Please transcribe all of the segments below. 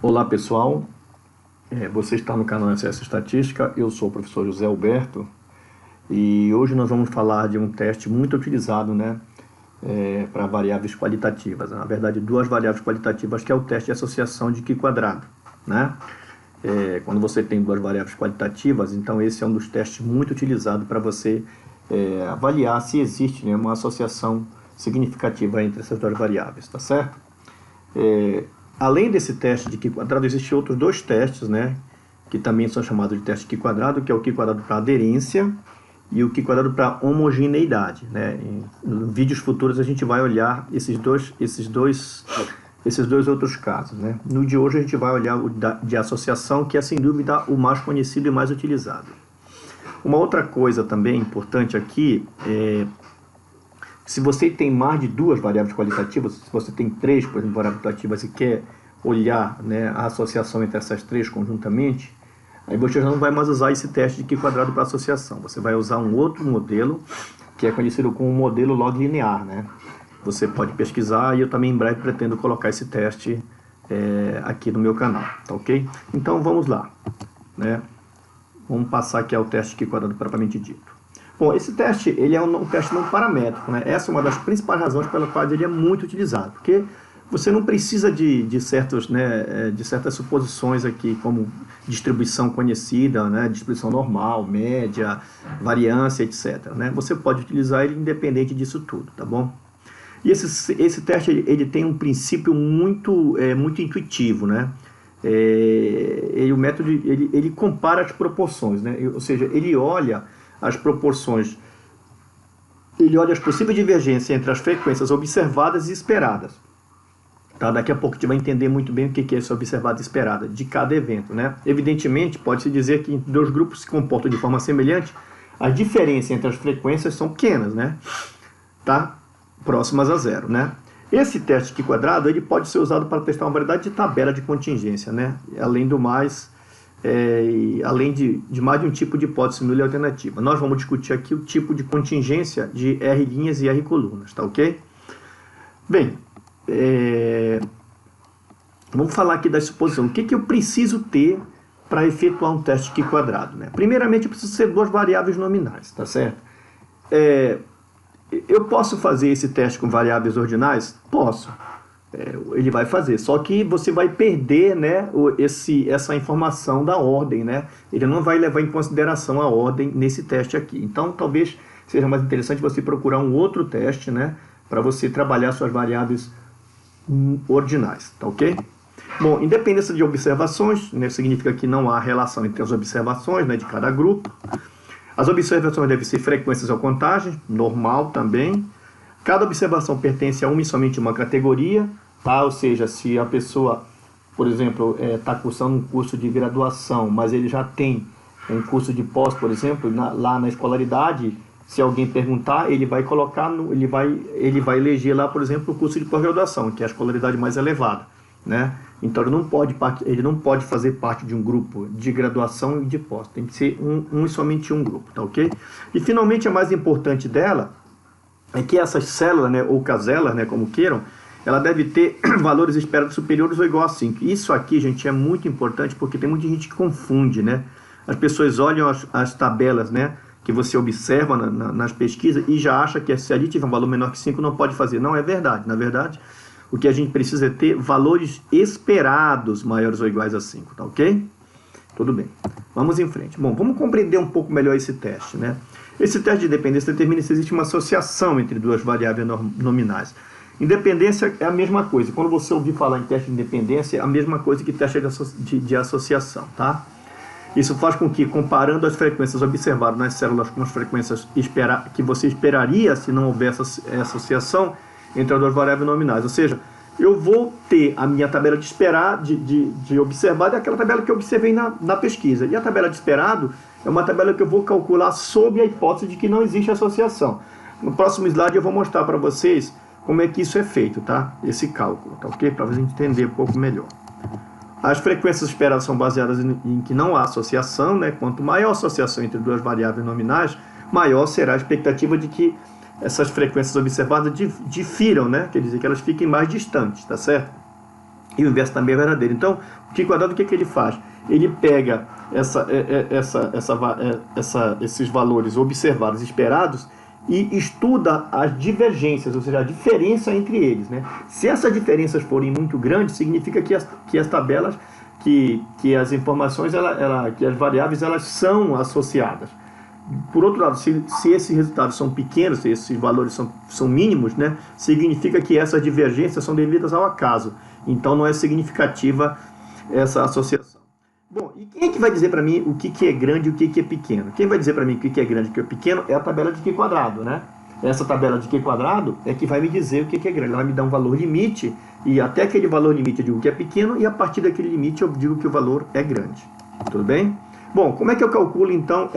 Olá pessoal, você está no canal Acesso Estatística, eu sou o professor José Alberto e hoje nós vamos falar de um teste muito utilizado, né, para variáveis qualitativas. Na verdade, duas variáveis qualitativas, que é o teste de associação de Q², né? Quando você tem duas variáveis qualitativas, então esse é um dos testes muito utilizado para você avaliar se existe, né, uma associação significativa entre essas duas variáveis, tá certo? Além desse teste de Q², existem outros dois testes, né, que também são chamados de teste Q², que é o Q² para aderência e o Q² para homogeneidade, né? Em vídeos futuros a gente vai olhar esses dois outros casos, né? No de hoje a gente vai olhar o de associação, que é sem dúvida o mais conhecido e mais utilizado. Uma outra coisa também importante aqui se você tem mais de duas variáveis qualitativas, se você tem três, por exemplo, variáveis qualitativas e quer olhar, né, a associação entre essas três conjuntamente, aí você já não vai mais usar esse teste de Q² para associação. Você vai usar um outro modelo, que é conhecido como modelo log linear, né? Você pode pesquisar e eu também em breve pretendo colocar esse teste aqui no meu canal, tá ok? Então vamos lá, né? Vamos passar aqui ao teste Q² propriamente dito. Bom, esse teste ele é um teste não paramétrico, né? Essa é uma das principais razões pela qual ele é muito utilizado, porque você não precisa de certas suposições aqui, como distribuição conhecida, né? Distribuição normal, média, variância, etc., né? Você pode utilizar ele independente disso tudo, tá bom? E esse teste ele tem um princípio muito intuitivo, né? O método ele compara as proporções, né? Ou seja, ele olha as proporções, ele olha as possíveis divergências entre as frequências observadas e esperadas. Tá? Daqui a pouco a gente vai entender muito bem o que é essa observada e esperada de cada evento, né? Evidentemente, pode-se dizer que dois grupos se comportam de forma semelhante, as diferenças entre as frequências são pequenas, né? Tá? Próximas a zero, né? Esse teste Q² ele pode ser usado para testar uma variedade de tabela de contingência, né? Além do mais, além de mais de um tipo de hipótese nula e alternativa. Nós vamos discutir aqui o tipo de contingência de R linhas e R colunas, tá ok? Bem, vamos falar aqui da suposição. O que eu preciso ter para efetuar um teste Q², né? Primeiramente, eu preciso ser duas variáveis nominais, tá certo? Eu posso fazer esse teste com variáveis ordinais? Posso. Ele vai fazer, só que você vai perder, né, essa informação da ordem, né? Ele não vai levar em consideração a ordem nesse teste aqui. Então, talvez seja mais interessante você procurar um outro teste, né, para você trabalhar suas variáveis ordinais, tá ok? Bom, independência de observações, né, significa que não há relação entre as observações, né, de cada grupo. As observações devem ser frequências ou contagens, normal também. Cada observação pertence a uma e somente uma categoria, tá? Ou seja, se a pessoa, por exemplo, está cursando um curso de graduação, mas ele já tem um curso de pós, por exemplo, lá na escolaridade, se alguém perguntar, ele vai colocar, ele vai eleger lá, por exemplo, o curso de pós-graduação, que é a escolaridade mais elevada, né? Então ele não pode fazer parte de um grupo de graduação e de pós, tem que ser um e somente um grupo, tá ok? E finalmente a mais importante dela é que essas células, né, ou caselas, né, como queiram, ela deve ter valores esperados superiores ou igual a 5. Isso aqui, gente, é muito importante porque tem muita gente que confunde, né? As pessoas olham as tabelas, né, que você observa nas pesquisas e já acha que se ali tiver um valor menor que 5 não pode fazer. Não é verdade. Na verdade, o que a gente precisa é ter valores esperados maiores ou iguais a 5, tá ok? Tudo bem. Vamos em frente. Bom, vamos compreender um pouco melhor esse teste, né? Esse teste de dependência determina se existe uma associação entre duas variáveis nominais. Independência é a mesma coisa. Quando você ouvir falar em teste de independência, é a mesma coisa que teste de associação, tá? Isso faz com que, comparando as frequências observadas nas células com as frequências que você esperaria se não houvesse associação entre as duas variáveis nominais. Ou seja, eu vou ter a minha tabela de esperar, de observado, é aquela tabela que eu observei na pesquisa. E a tabela de esperado é uma tabela que eu vou calcular sob a hipótese de que não existe associação. No próximo slide eu vou mostrar para vocês como é que isso é feito, tá? Esse cálculo, tá ok? Para você entender um pouco melhor. As frequências esperadas são baseadas em que não há associação, né? Quanto maior a associação entre duas variáveis nominais, maior será a expectativa de que essas frequências observadas difiram, né? Quer dizer que elas fiquem mais distantes, tá certo? e o inverso também é verdadeiro. Então, o Q quadrado, o que ele faz? Ele pega esses valores observados, esperados, e estuda as divergências, ou seja, a diferença entre eles, né? Se essas diferenças forem muito grandes, significa que as tabelas, que as informações, que as variáveis, elas são associadas. Por outro lado, se esses resultados são pequenos, se esses valores são mínimos, né, significa que essas divergências são devidas ao acaso. Então, não é significativa essa associação. Bom, e quem é que vai dizer para mim o que é grande e o que é pequeno? Quem vai dizer para mim o que é grande e o que é pequeno é a tabela de Q quadrado, né? Essa tabela de Q quadrado é que vai me dizer o que é grande. Ela vai me dar um valor limite, e até aquele valor limite eu digo que é pequeno, e a partir daquele limite eu digo que o valor é grande. Tudo bem? Bom, como é que eu calculo então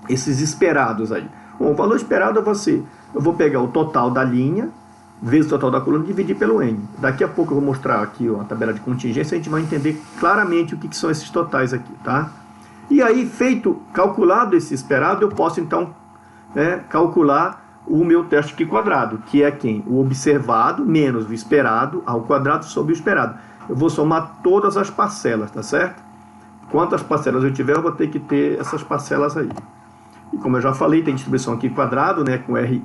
esses esperados aí? Bom, o valor esperado eu vou pegar o total da linha vezes o total da coluna e dividir pelo N. Daqui a pouco eu vou mostrar aqui a tabela de contingência, a gente vai entender claramente o que são esses totais aqui, tá? E aí, calculado esse esperado, eu posso então calcular o meu teste Q quadrado, que é quem? O observado menos o esperado ao quadrado sobre o esperado. Eu vou somar todas as parcelas, tá certo? Quantas parcelas eu tiver, eu vou ter que ter essas parcelas aí. E como eu já falei, tem distribuição aqui quadrado, né, com R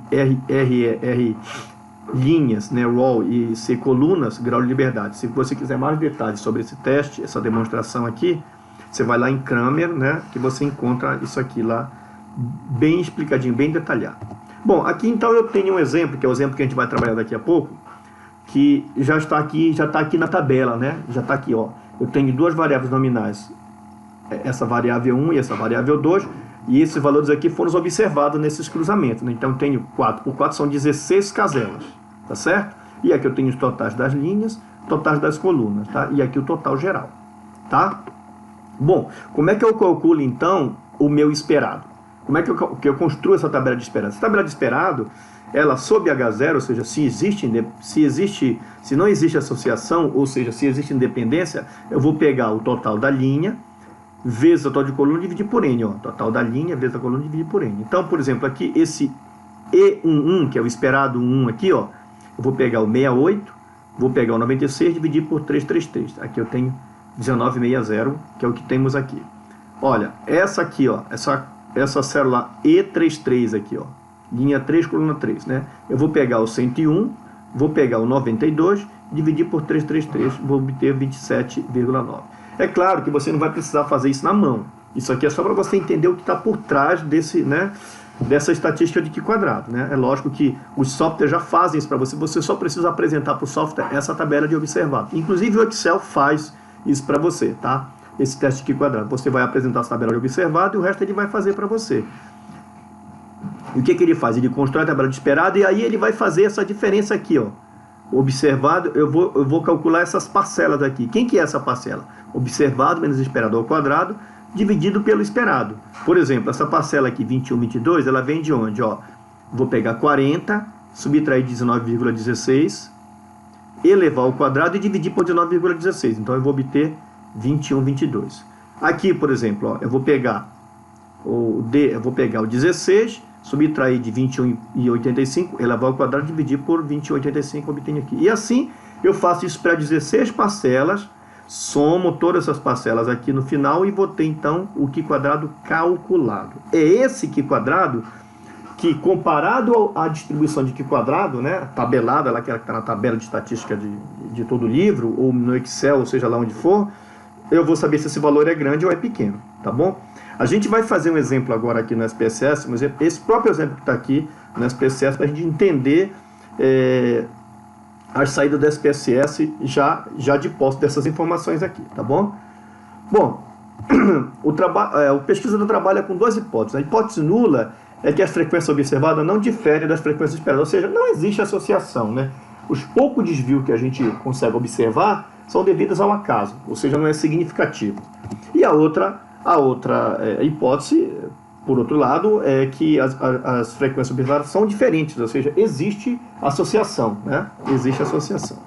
linhas, né, row, e C colunas, grau de liberdade. Se você quiser mais detalhes sobre esse teste, essa demonstração aqui, você vai lá em Cramer, né, que você encontra isso aqui lá, bem explicadinho, bem detalhado. Bom, aqui então eu tenho um exemplo, que é o exemplo que a gente vai trabalhar daqui a pouco, que já está aqui na tabela, né, já está aqui, ó. Eu tenho duas variáveis nominais, essa variável 1 e essa variável 2, e esses valores aqui foram observados nesses cruzamentos, né? Então eu tenho 4, por 4 são 16 caselas, tá certo? E aqui eu tenho os totais das linhas, totais das colunas, tá? E aqui o total geral, tá? Bom, como é que eu calculo então o meu esperado? Como é que eu construo essa tabela de esperado? Essa tabela de esperado, ela sob H0, ou seja, se não existe associação, ou seja, se existe independência, eu vou pegar o total da linha vezes o total de coluna e dividir por N, ó. Total da linha vezes a coluna e dividir por N. Então, por exemplo, aqui esse E11, que é o esperado 1 aqui, ó, eu vou pegar o 68, vou pegar o 96 e dividir por 333. Aqui eu tenho 1960, que é o que temos aqui. Olha, essa aqui, ó, essa célula E33 aqui, ó, linha 3, coluna 3, né? Eu vou pegar o 101, vou pegar o 92, dividir por 333, vou obter 27,9. É claro que você não vai precisar fazer isso na mão. Isso aqui é só para você entender o que está por trás dessa estatística de Q quadrado, né? É lógico que os softwares já fazem isso para você. Você só precisa apresentar para o software essa tabela de observado. Inclusive o Excel faz isso para você, tá? Esse teste de Q quadrado. Você vai apresentar essa tabela de observado e o resto ele vai fazer para você. E o que ele faz? Ele constrói a tabela de esperado e aí ele vai fazer essa diferença aqui, ó. Observado, eu vou calcular essas parcelas aqui. Quem que é essa parcela? Observado menos esperado ao quadrado, dividido pelo esperado. Por exemplo, essa parcela aqui, 21, 22, ela vem de onde? Ó, vou pegar 40, subtrair 19,16, elevar ao quadrado e dividir por 19,16. Então, eu vou obter 21, 22. Aqui, por exemplo, ó, eu vou pegar o 16, subtrair de 21,85, elevar ao quadrado e dividir por 21,85, obtenho aqui. E assim, eu faço isso para 16 parcelas, somo todas essas parcelas aqui no final e vou ter, então, o Q quadrado calculado. É esse Q quadrado que, comparado à distribuição de Q quadrado, né, tabelada, aquela que está na tabela de estatística de todo o livro, ou no Excel, ou seja lá onde for, eu vou saber se esse valor é grande ou é pequeno, tá bom? A gente vai fazer um exemplo agora aqui no SPSS, mas esse próprio exemplo que está aqui no SPSS, para a gente entender as saídas do SPSS já de posse dessas informações aqui, tá bom? Bom, o pesquisador trabalha com duas hipóteses. A hipótese nula é que a frequência observada não difere das frequências esperadas, ou seja, não existe associação, né? Os poucos desvios que a gente consegue observar são devidos ao acaso, ou seja, não é significativo. E a outra hipótese, por outro lado, é que as frequências observadas são diferentes, ou seja, existe associação, né? Existe associação.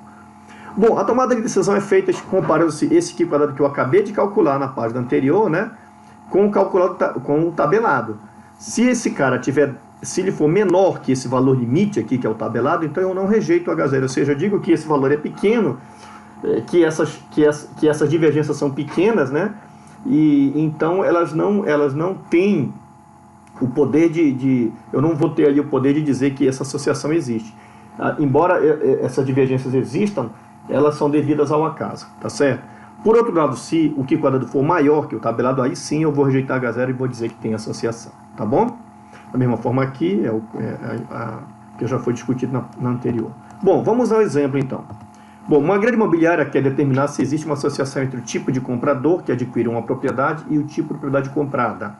Bom, a tomada de decisão é feita comparando-se esse Q quadrado que eu acabei de calcular na página anterior, né, com o tabelado. Se esse cara se ele for menor que esse valor limite aqui, que é o tabelado, então eu não rejeito o H0, ou seja, eu digo que esse valor é pequeno, que essas divergências são pequenas, né? E então elas não têm o poder eu não vou ter ali o poder de dizer que essa associação existe. Embora essas divergências existam, elas são devidas ao acaso, tá certo? Por outro lado, se o Q quadrado for maior que o tabelado, aí sim eu vou rejeitar H0 e vou dizer que tem associação, tá bom? Da mesma forma aqui, que já foi discutido na anterior. Bom, vamos ao exemplo então. Bom, uma grade imobiliária quer determinar se existe uma associação entre o tipo de comprador que adquire uma propriedade e o tipo de propriedade comprada.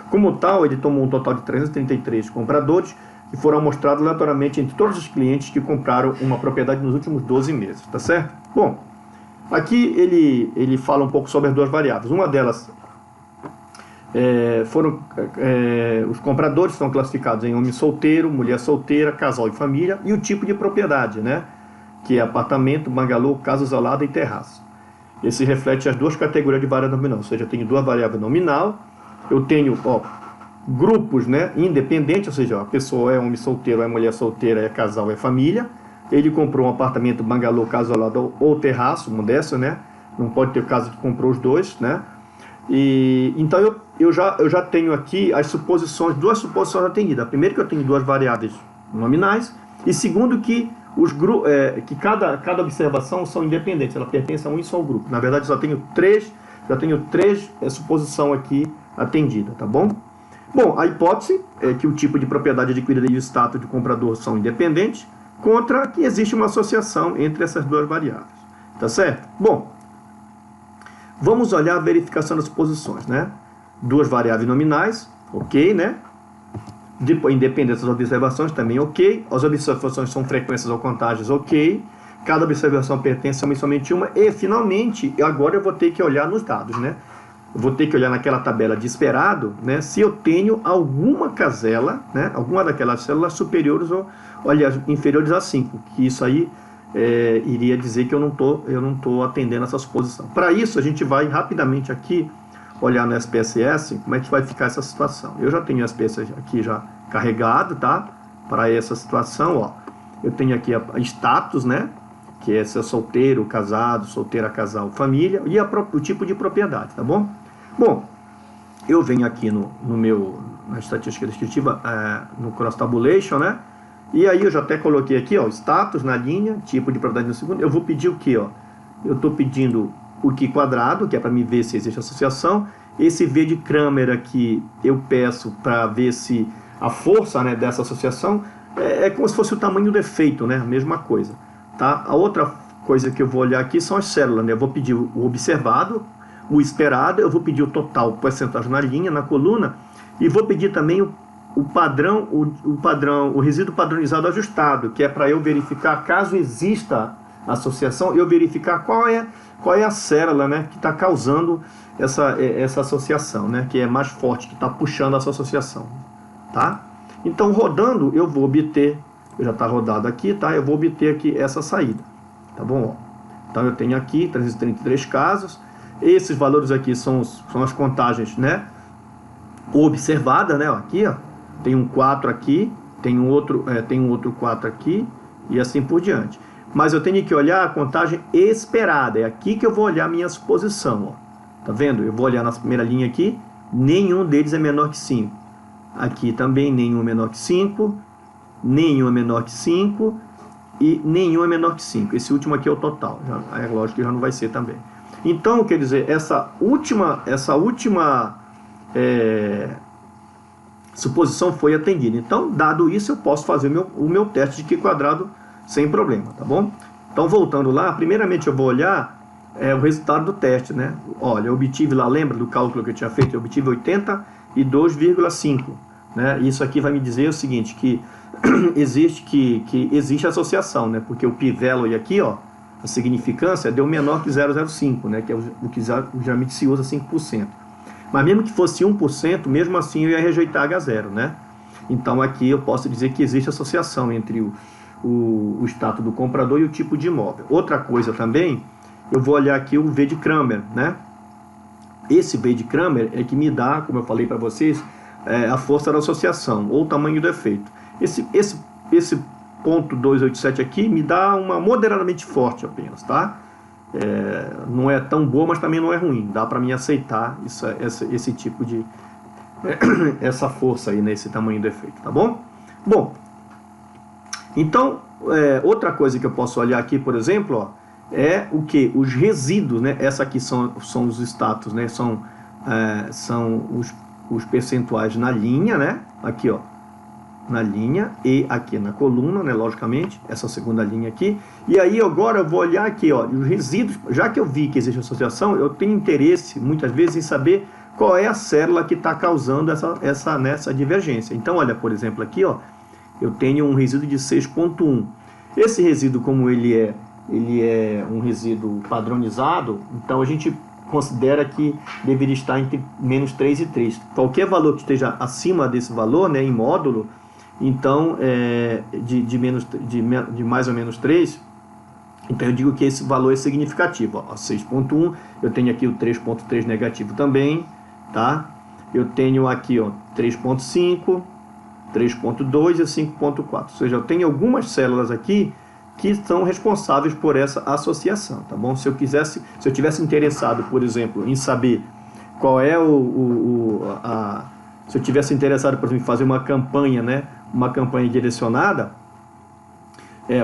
Como tal, ele tomou um total de 333 compradores que foram amostrados aleatoriamente entre todos os clientes que compraram uma propriedade nos últimos 12 meses, tá certo? Bom, aqui ele fala um pouco sobre as duas variáveis. Uma delas os compradores são classificados em homem solteiro, mulher solteira, casal e família, e o tipo de propriedade, né? Que é apartamento, bangalô, casa isolada e terraço. Esse reflete as duas categorias de variável nominal, ou seja, eu tenho duas variáveis nominal, eu tenho grupos, né, independentes, ou seja, a pessoa é homem solteiro, é mulher solteira, é casal, é família. Ele comprou um apartamento, bangalô, casa isolada ou terraço, modesto, né? Não pode ter caso de comprou os dois, né? E então eu já tenho aqui as suposições, duas suposições atendidas. Primeiro, que eu tenho duas variáveis nominais, e segundo, que cada observação são independentes, ela pertence a um só grupo. Na verdade, já tenho três suposições aqui atendida, tá bom? Bom, a hipótese é que o tipo de propriedade adquirida e o status de comprador são independentes, contra que existe uma associação entre essas duas variáveis, tá certo? Bom, vamos olhar a verificação das suposições, né? Duas variáveis nominais, ok, né? Independentes das observações, também ok. As observações são frequências ou contágios, ok. Cada observação pertence a somente uma. E, finalmente, agora eu vou ter que olhar nos dados, né? Eu vou ter que olhar naquela tabela de esperado, né? Se eu tenho alguma casela, né? Alguma daquelas células superiores ou, aliás, inferiores a 5. Que isso aí iria dizer que eu não tô atendendo essa suposição. Para isso, a gente vai rapidamente aqui olhar no SPSS, como é que vai ficar essa situação. Eu já tenho o SPSS aqui já carregado, tá? Para essa situação, ó. Eu tenho aqui a status, né? Que é se é solteiro, casado, solteira, casal, família, e o tipo de propriedade, tá bom? Bom, eu venho aqui na estatística descritiva, no Cross Tabulation, né? E aí eu já até coloquei aqui, ó, status na linha, tipo de propriedade no segundo. Eu vou pedir o que, ó? Eu estou pedindo o Q quadrado, que é para me ver se existe associação. Esse V de Kramer aqui eu peço para ver se a força, né, dessa associação é como se fosse o tamanho do efeito, né? A mesma coisa, tá? A outra coisa que eu vou olhar aqui são as células, né? Eu vou pedir o observado, o esperado, eu vou pedir o total, porcentagem na linha, na coluna, e vou pedir também o padrão, o resíduo padronizado ajustado, que é para eu verificar, caso exista associação, eu verificar qual é a célula, né, que está causando essa associação, né, que é mais forte, que está puxando essa associação, tá? Então, rodando, eu vou obter, já está rodado aqui, tá? Eu vou obter aqui essa saída, tá bom? Ó. Então, eu tenho aqui 333 casos, esses valores aqui são as contagens, né, observadas, né, ó, aqui, ó, tem um 4 aqui, tem um outro 4 aqui, e assim por diante. Mas eu tenho que olhar a contagem esperada. É aqui que eu vou olhar a minha suposição. Ó. Tá vendo? Eu vou olhar na primeira linha aqui. Nenhum deles é menor que 5. Aqui também nenhum é menor que 5. Nenhum é menor que 5. E nenhum é menor que 5. Esse último aqui é o total. É lógico que já não vai ser também. Então, quer dizer, essa última suposição foi atendida. Então, dado isso, eu posso fazer o meu teste de Q quadrado sem problema, tá bom? Então, voltando lá, primeiramente eu vou olhar o resultado do teste, né? Olha, eu obtive lá, lembra do cálculo que eu tinha feito? Eu obtive 82,5, né? Isso aqui vai me dizer o seguinte, que existe associação, né? Porque o p-value aqui, ó, a significância deu menor que 0,05, né? Que é o que geralmente se usa 5%. Mas mesmo que fosse 1%, mesmo assim eu ia rejeitar H0, né? Então aqui eu posso dizer que existe associação entre o status do comprador e o tipo de imóvel. Outra coisa também, eu vou olhar aqui o V de Kramer, né? Esse V de Kramer é que me dá, como eu falei para vocês, a força da associação, ou o tamanho do efeito. Esse ponto 287 aqui me dá uma moderadamente forte apenas, tá? não é tão boa, mas também não é ruim. Dá para mim aceitar esse tipo de... essa força aí, né, esse tamanho do efeito, tá bom? Bom, então, outra coisa que eu posso olhar aqui, por exemplo, ó, é o que? Os resíduos, né? Essa aqui são os status, né? São os percentuais na linha, né? Aqui, ó, na linha e aqui na coluna, né? Logicamente, essa segunda linha aqui. E aí agora eu vou olhar aqui, ó, os resíduos. Já que eu vi que existe associação, eu tenho interesse muitas vezes em saber qual é a célula que está causando essa divergência. Então, olha, por exemplo, aqui, ó, eu tenho um resíduo de 6,1. Esse resíduo, como ele é um resíduo padronizado, então a gente considera que deveria estar entre menos 3 e 3. Qualquer valor que esteja acima desse valor, né, em módulo, então de mais ou menos 3, então eu digo que esse valor é significativo. 6,1, eu tenho aqui o 3,3 negativo também, tá? Eu tenho aqui, ó, 3,5, 3,2 e 5,4. Ou seja, eu tenho algumas células aqui que são responsáveis por essa associação, tá bom? Se eu tivesse interessado, por exemplo, em saber qual é se eu tivesse interessado, por exemplo, em fazer uma campanha, né? Uma campanha direcionada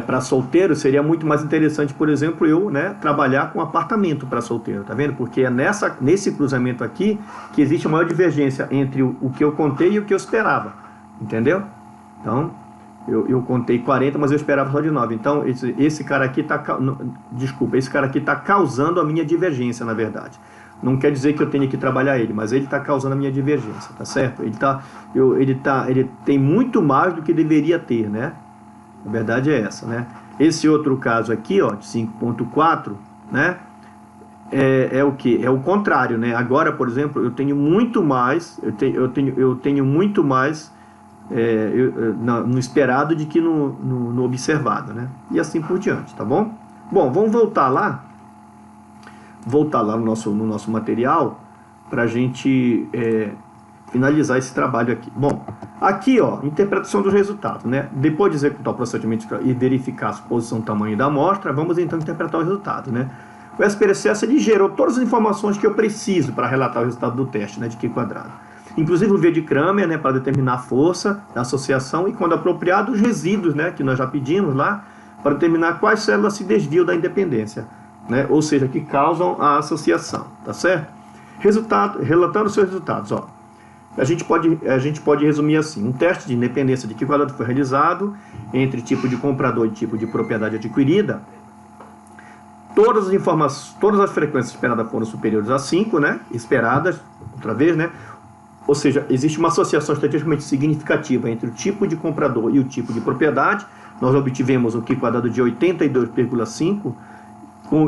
para solteiro, seria muito mais interessante, por exemplo, eu, né, trabalhar com apartamento para solteiro, tá vendo? Porque é nesse cruzamento aqui que existe a maior divergência entre o que eu contei e o que eu esperava, entendeu? Então, eu contei 40, mas eu esperava só de 9. Então, esse cara aqui esse cara aqui está causando a minha divergência, na verdade. Não quer dizer que eu tenha que trabalhar ele, mas ele está causando a minha divergência, tá certo? Ele tem muito mais do que deveria ter, né? A verdade é essa, né? Esse outro caso aqui, ó, de 5,4, né? É o que? É o contrário, né? Agora, por exemplo, eu tenho muito mais, eu tenho muito mais no esperado de que no observado, né? E assim por diante, tá bom? Bom, vamos voltar lá no nosso material para a gente finalizar esse trabalho aqui. Bom, aqui, ó, interpretação dos resultados, né? Depois de executar o procedimento e verificar a posição e tamanho da amostra, vamos então interpretar o resultado, né? O SPSS ele gerou todas as informações que eu preciso para relatar o resultado do teste, né, de Q quadrado. Inclusive o V de Kramer, né, para determinar a força da associação e, quando apropriado, os resíduos, né, que nós já pedimos lá, para determinar quais células se desviam da independência, né, ou seja, que causam a associação, tá certo? Relatando os seus resultados, ó. A gente pode resumir assim: um teste de independência de Q quadrado foi realizado entre tipo de comprador e tipo de propriedade adquirida. Todas as frequências esperadas foram superiores a 5, né? Esperadas, outra vez, né? Ou seja, existe uma associação estatisticamente significativa entre o tipo de comprador e o tipo de propriedade. Nós obtivemos um Q quadrado de 82,5,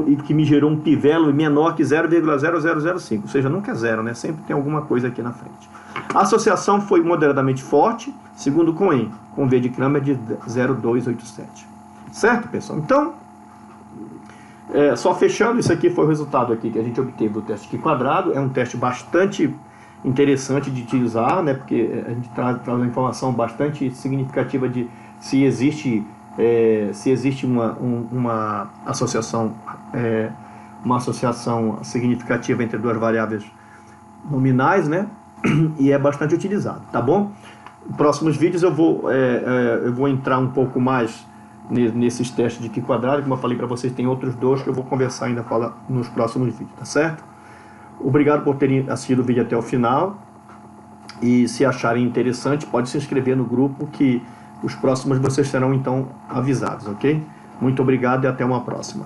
e que me gerou um p-value menor que 0,0005. Ou seja, nunca é zero, né? Sempre tem alguma coisa aqui na frente. A associação foi moderadamente forte, segundo o Cohen, com V de Kramer de 0,287. Certo, pessoal? Então, só fechando, isso aqui foi o resultado aqui que a gente obteve do teste Q quadrado. É um teste bastante interessante de utilizar, né? Porque a gente traz uma informação bastante significativa de se existe uma associação significativa entre duas variáveis nominais, né? E é bastante utilizado, tá bom? Em próximos vídeos eu vou entrar um pouco mais nesses testes de Q quadrado. Como eu falei para vocês, tem outros dois que eu vou conversar ainda nos próximos vídeos, tá certo? Obrigado por terem assistido o vídeo até o final, e se acharem interessante, pode se inscrever no grupo, que os próximos vocês serão então avisados, ok? Muito obrigado e até uma próxima.